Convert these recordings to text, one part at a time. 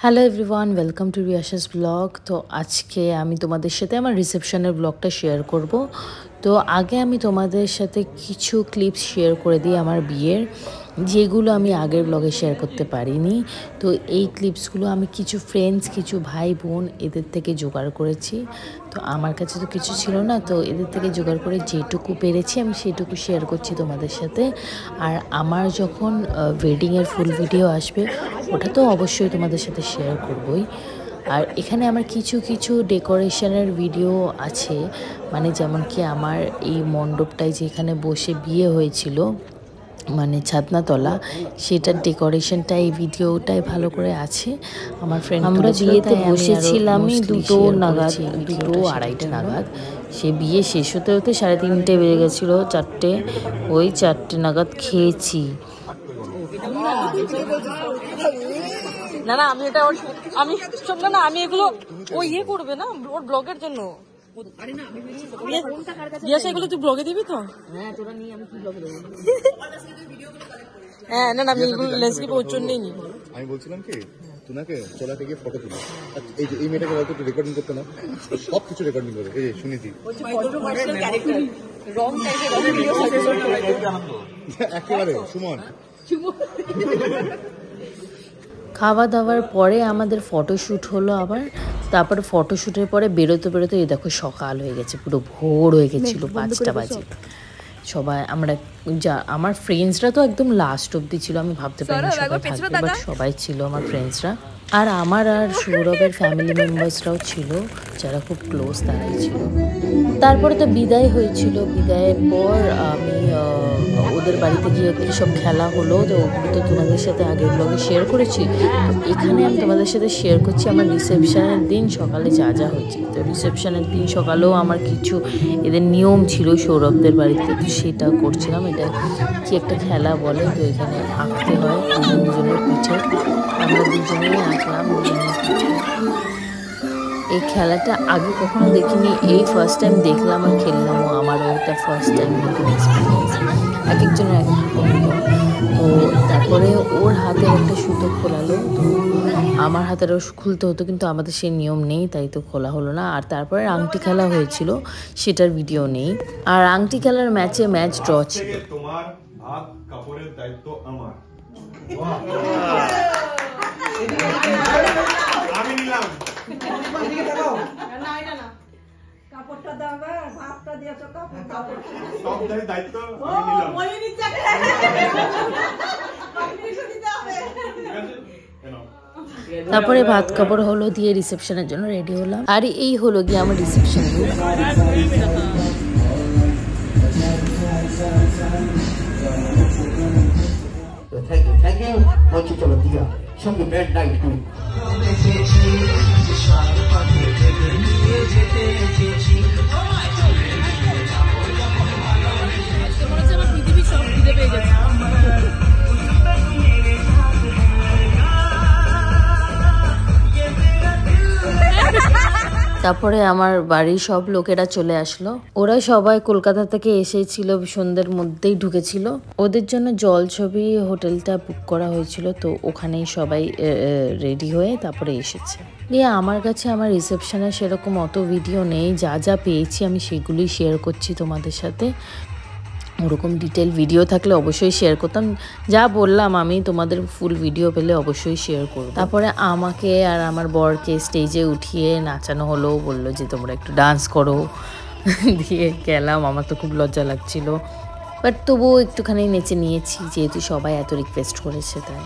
Hello everyone, welcome to রিয়াশাস blog. তো আজকে আমি তোমাদের সাথে আমার রিসেপশনের ব্লগটা শেয়ার করব। তো আগে আমি তোমাদের সাথে কিছু ক্লিপস শেয়ার করে দিই আমার বিয়ের, যেগুলো আমি আগের ব্লগে শেয়ার করতে পারিনি। তো এই ক্লিপসগুলো আমি কিছু ফ্রেন্ডস, কিছু ভাই বোন এদের থেকে জোগাড় করেছি। তো আমার কাছে তো কিছু ছিল না, তো এদের থেকে জোগাড় করে যেটুকু পেরেছি আমি সেটুকু শেয়ার করছি তোমাদের সাথে। আর আমার যখন ওয়েডিংয়ের ফুল ভিডিও আসবে ওটা তো অবশ্যই তোমাদের সাথে শেয়ার করবই। আর এখানে আমার কিছু কিছু ডেকোরেশনের ভিডিও আছে, মানে যেমন কি আমার এই মণ্ডপটায় যেখানে বসে বিয়ে হয়েছিল, মানে ছাদনাতলা, সেটার ডেকোরেশনটা এই ভিডিওটাই ভালো করে আছে। আমার ফ্রেন্ড, আমরা বিয়েতে বসেছিলামই 2টো নাগাদ, 2টো 2:30 নাগাদ। সে বিয়ে শেষ হতে হতে 3:30 বেজে গেছিলো, 4টে, ওই 4টে নাগাদ খেয়েছি। না না, আমি এটা আমি শুনলাম না, আমি এগুলো ও ইয়ে করবে না ওর ব্লগের জন্য। এগুলো তুই ব্লগে দিবি তো? হ্যাঁ, তোরা নিয়ে আমি কি ব্লগে দেবো? হ্যাঁ, না না, আমি এগুলো লেন্সকে ওর জন্যই নিই। আমি বলছিলাম কি, তুনাকে চলাতে গিয়ে ফটো তুলি। এই যে এই মেয়েটাকে বলতো একটু রেকর্ডিং করতে না, সব কিছু রেকর্ডিং করে। এই যে শুনেছি একেবারে সুমন। খাওয়া দাওয়ার পরে আমাদের ফটোশ্যুট হলো আবার। তারপরে ফটোশ্যুটের পরে বেরোতে বেরোতে এই দেখো সকাল হয়ে গেছে, পুরো ভোর হয়ে গেছিলো, 5টা বাজে। সবাই আমরা আমার ফ্রেন্ডসরা তো একদম লাস্ট অব্দি ছিল, আমি ভাবতে পারিনি সবাই থাকবে, বাট সবাই ছিল আমার ফ্রেন্ডসরা। আর আমার আর সৌরভের ফ্যামিলি মেম্বার্সরাও ছিল, যারা খুব ক্লোজ তারাই ছিল। তারপরে তো বিদায় হয়েছিল, বিদায়ের পর আমি ওদের বাড়িতে গিয়ে কী সব খেলা হলো, তো ওগুলো তো তোমাদের সাথে আগের ব্লগে শেয়ার করেছি। তো এখানে আমি তোমাদের সাথে শেয়ার করছি আমার রিসেপশনের দিন সকালে যা যা হয়েছে। তো রিসেপশনের দিন সকালেও আমার কিছু এদের নিয়ম ছিল সৌরভদের বাড়িতে, তো সেটা করছিলাম। এটা কি একটা খেলা বলে, তো এখানে আঁকতে হয় দুজনের পিঠে, আমরা দুজনেই আঁকলাম দুজনের পিঠে। এই খেলাটা আগে কখনো দেখিনি, এই ফার্স্ট টাইম দেখলাম আর খেললামও। আমারও এটা ফার্স্ট টাইম নতুন এক্সপিরিয়েন্স, এক একজনের এক এক নিয়ম। তো তারপরে ওর হাতের একটা সুতো খোলালো, তো আমার হাতেরও খুলতে হতো, কিন্তু আমাদের সেই নিয়ম নেই, তাই তো খোলা হলো না। আর তারপরে আংটি খেলা হয়েছিল, সেটার ভিডিও নেই। আর আংটি খেলার ম্যাচ ড্র ছিল। তোমার ভাত কাপড়ের দায়িত্ব আমার। আমি নিলাম। কাপড়টা দাও, ভাতটা দিয়েছো, কাপড় সব দায়িত্ব আমি নিলাম। তারপরে ভাত কাপড় হলো, দিয়ে রিসেপশনের জন্য রেডি হলাম। আর এই হলো গিয়ে আমার reception. Thank you. Mochi chalo diya. Shangi bad night too. তারপরে আমার বাড়ির সব লোকেরা চলে আসলো, ওরা সবাই কলকাতা থেকে এসেছিল, সন্ধ্যের মধ্যেই ঢুকেছিল। ওদের জন্য জল ছবি হোটেলটা বুক করা হয়েছিল, তো ওখানেই সবাই রেডি হয়ে তারপরে এসেছে। দিয়ে আমার কাছে আমার রিসেপশনে সেরকম অত ভিডিও নেই, যা যা পেয়েছি আমি সেগুলোই শেয়ার করছি তোমাদের সাথে। ওরকম ডিটেল ভিডিও থাকলে অবশ্যই শেয়ার করতাম, যা বললাম আমি তোমাদের ফুল ভিডিও পেলে অবশ্যই শেয়ার করব। তারপরে আমাকে আর আমার বরকে স্টেজে উঠিয়ে নাচানো হলো, বললো যে তোমরা একটু ডান্স করো। দিয়ে গেলাম, আমার তো খুব লজ্জা লাগছিল, বাট তবুও একটুখানি নেচে নিয়েছি, যেহেতু সবাই এত রিকোয়েস্ট করেছে তাই।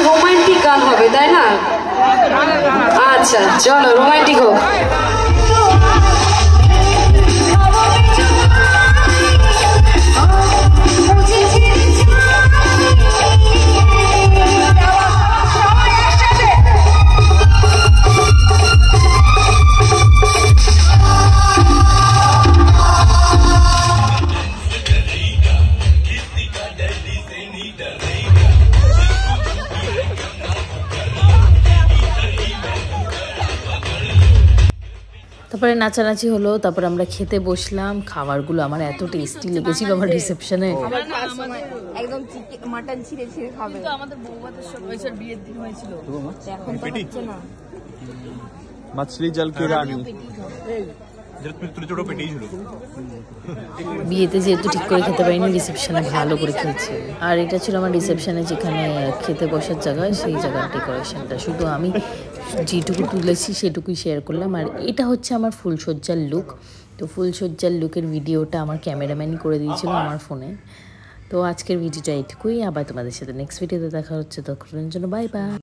রোমান্টিক গান হবে, তাই না? আচ্ছা চলো রোমান্টিক হোক। তারপরে নাচানাচি হলো, তারপরে আমরা খেতে বসলাম। খাবারগুলো আমার এত টেস্টি লেগেছিল আমার রিসেপশনে। একদম মাটন ছিঁড়ে ছিঁড়ে খাবে। আমাদের বৌভাতের সময় বিয়ের দিন হয়েছিল, এখন তো হচ্ছে না। मछली जल की रानी বিয়েতে যেহেতু ঠিক করে খেতে পারিনি, রিসেপশনে ভালো করে খেয়েছি। আর এটা ছিল আমার রিসেপশনে যেখানে খেতে বসার জায়গা, সেই জায়গার ডেকোরেশনটা। শুধু আমি যেটুকু তুলেছি সেটুকুই শেয়ার করলাম। আর এটা হচ্ছে আমার ফুলসজ্জার লুক। তো ফুলসজ্জার লুকের ভিডিওটা আমার ক্যামেরাম্যানই করে দিয়েছিল আমার ফোনে। তো আজকের ভিডিওটা এইটুকুই। আবার তোমাদের সাথে নেক্সট ভিডিওতে দেখা হচ্ছে। ততক্ষণের জন্য বাই বাই।